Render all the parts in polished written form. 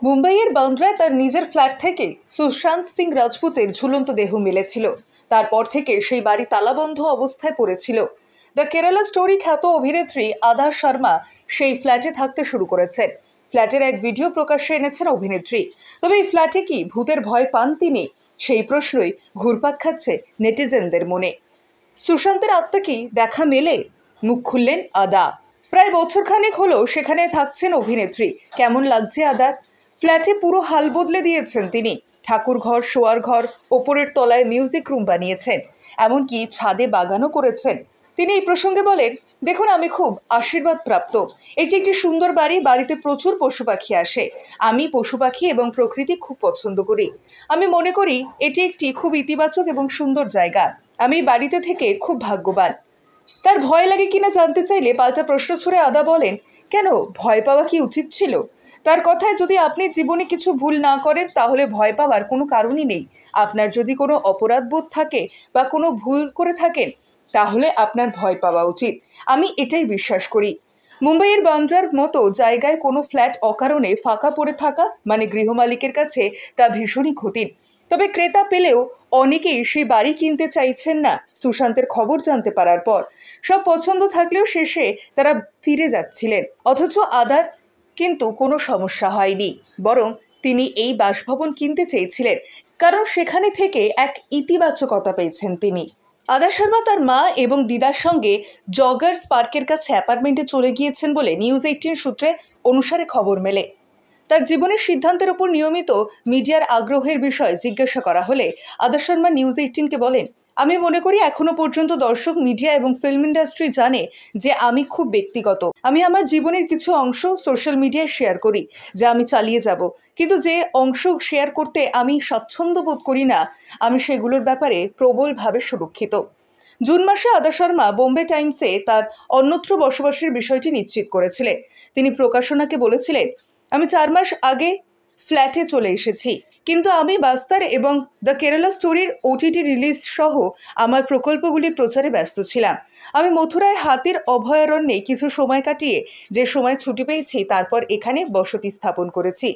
মুম্বাইয়ের বান্দ্রায় তার নিজের ফ্ল্যাট থেকে সুশান্ত সিং রাজপুতের ঝুলন্ত দেহ মিলেছিল। তারপর থেকে সেই বাড়ি তালাবন্ধ অবস্থায় পড়েছিল। দ্য কেরালা স্টোরি খ্যাত অভিনেত্রী আদা শর্মা সেই ফ্ল্যাটে থাকতে শুরু করেছেন। ফ্ল্যাটের এক ভিডিও প্রকাশ্যে এনেছেন অভিনেত্রী। তবে এই ফ্ল্যাটে কি ভূতের ভয় পান তিনি? সেই প্রশ্নই ঘুরপাক খাচ্ছে নেটিজেনদের মনে। সুশান্তের আত্মা কি দেখা মেলে? মুখ খুললেন আদা। প্রায় বছরখানেক হলো সেখানে থাকছেন অভিনেত্রী। কেমন লাগছে আদার? ফ্ল্যাটে পুরো হাল বদলে দিয়েছেন তিনি। ঠাকুর ঘর, শোয়ার ঘর, ওপরের তলায় মিউজিক রুম বানিয়েছেন, এমনকি ছাদে বাগানও করেছেন। তিনি এই প্রসঙ্গে বলেন, দেখুন, আমি খুব আশীর্বাদ প্রাপ্ত। এটি একটি সুন্দর বাড়ি, বাড়িতে প্রচুর পশু পাখি আসে। আমি পশু পাখি এবং প্রকৃতি খুব পছন্দ করি। আমি মনে করি এটি একটি খুব ইতিবাচক এবং সুন্দর জায়গা। আমি বাড়িতে থেকে খুব ভাগ্যবান। তার ভয় লাগে কিনা জানতে চাইলে পাল্টা প্রশ্ন ছুড়ে আদা বলেন, কেন, ভয় পাওয়া কি উচিত ছিল? তার কথায়, যদি আপনি জীবনে কিছু ভুল না করেন তাহলে ভয় পাওয়ার কোনো কারণই নেই। আপনার যদি কোনো অপরাধ বোধ থাকে বা কোনো ভুল করে থাকেন তাহলে আপনার ভয় পাওয়া উচিত। আমি এটাই বিশ্বাস করি। মুম্বাইয়ের বান্দ্রার মতো জায়গায় কোনো ফ্ল্যাট অকারণে ফাঁকা পড়ে থাকা মানে গৃহমালিকের কাছে তা ভীষণই ক্ষতির। তবে ক্রেতা পেলেও অনেকেই সেই বাড়ি কিনতে চাইছেন না সুশান্তের খবর জানতে পারার পর। সব পছন্দ থাকলেও শেষে তারা ফিরে যাচ্ছিলেন। অথচ আদার কিন্তু কোনো সমস্যা হয়নি, বরং তিনি এই বাসভবন কিনতে চেয়েছিলেন কারণ সেখানে থেকে এক ইতিবাচকতা পেয়েছেন তিনি। আদা শর্মা তার মা এবং দিদার সঙ্গে জগার্স পার্কের কাছে অ্যাপার্টমেন্টে চলে গিয়েছেন বলে নিউজ 18 সূত্রে অনুসারে খবর মেলে। তার জীবনের সিদ্ধান্তের উপর নিয়মিত মিডিয়ার আগ্রহের বিষয় জিজ্ঞাসা করা হলে আদা শর্মা নিউজ 18কে বলেন, আমি মনে করি এখনো পর্যন্ত দর্শক, মিডিয়া এবং ফিল্ম ইন্ডাস্ট্রি জানে যে আমি খুব ব্যক্তিগত। আমি আমার জীবনের কিছু অংশ সোশ্যাল মিডিয়ায় শেয়ার করি, যা আমি চালিয়ে যাব। কিন্তু যে অংশ শেয়ার করতে আমি স্বাচ্ছন্দ্য বোধ করি না, আমি সেগুলোর ব্যাপারে প্রবলভাবে সুরক্ষিত। জুন মাসে আদা শর্মা বোম্বে টাইমসে তার অন্যত্র বসবাসের বিষয়টি নিশ্চিত করেছিলেন। তিনি প্রকাশনাকে বলেছিলেন, আমি 4 মাস আগে ফ্ল্যাটে চলে এসেছি, কিন্তু আমি বাস্তার এবং দ্য কেরালা স্টোরির OTT রিলিজ সহ আমার প্রকল্পগুলির প্রচারে ব্যস্ত ছিলাম। আমি মথুরায় হাতির অভয়ারণ্যে কিছু সময় কাটিয়ে যে সময় ছুটি পেয়েছি তারপর এখানে বসতি স্থাপন করেছি।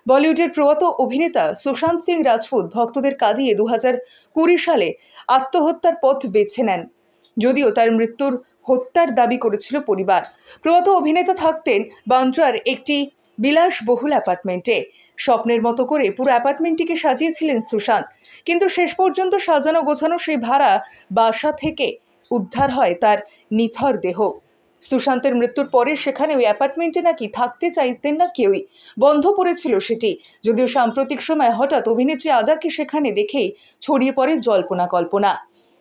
বলিউডের প্রয়াত অভিনেতা সুশান্ত সিং রাজপুত ভক্তদের কাঁদিয়ে 2020 সালে আত্মহত্যার পথ বেছে নেন, যদিও তার মৃত্যুর হত্যার দাবি করেছিল পরিবার। প্রয়াত অভিনেতা থাকতেন বান্দ্রার একটি বিলাসবহুল অ্যাপার্টমেন্টে। স্বপ্নের মতো করে পুরো অ্যাপার্টমেন্টটিকে সাজিয়েছিলেন সুশান্ত, কিন্তু শেষ পর্যন্ত সাজানো গোছানো সেই ভাড়া বাসা থেকে উদ্ধার হয় তার নিথর দেহ। সুশান্তের মৃত্যুর পরে সেখানে ওই অ্যাপার্টমেন্টে নাকি থাকতে চাইতেন না কেউই, বন্ধ পড়েছিল সেটি। যদিও সাম্প্রতিক সময় হঠাৎ অভিনেত্রী আদাকে সেখানে দেখেই ছড়িয়ে পড়ে জল্পনা কল্পনা।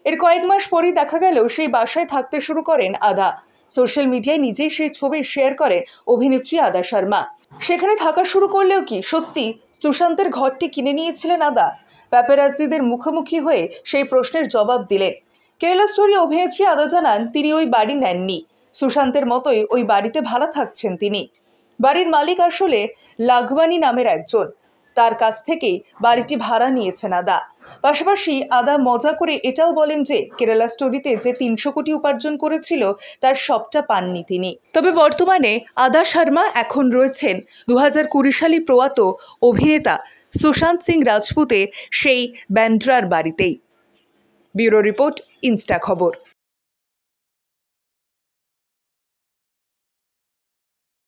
এর কয়েক মাস পরই দেখা গেল সেই বাসায় থাকতে শুরু করেন আদা। সোশ্যাল মিডিয়ায় নিজেই সেই ছবি শেয়ার করেন অভিনেত্রী আদা শর্মা। সেখানে থাকা শুরু করলেও কি সত্যি সুশান্তের ঘরটি কিনে নিয়েছিলেন আদা? প্যাপারাজ্জিদের মুখোমুখি হয়ে সেই প্রশ্নের জবাব দিলেন। কেরালা স্টোরি অভিনেত্রী আদা জানান, তিনি ওই বাড়ি নেননি। সুশান্তের মতোই ওই বাড়িতে ভাড়া থাকছেন তিনি। বাড়ির মালিক আসলে লাঘবানি নামের একজন। তার কাছ থেকেই বাড়িটি ভাড়া নিয়েছেন আদা। পাশাপাশি আদা মজা করে এটাও বলেন যে কেরালা স্টোরিতে যে 300 কোটি উপার্জন করেছিল তার সবটা পাননি তিনি। তবে বর্তমানে আদা শর্মা এখন রয়েছেন 2020 সালে প্রয়াত অভিনেতা সুশান্ত সিং রাজপুতের সেই বান্দ্রার বাড়িতেই। ব্যুরো রিপোর্ট, ইনস্টা খবর।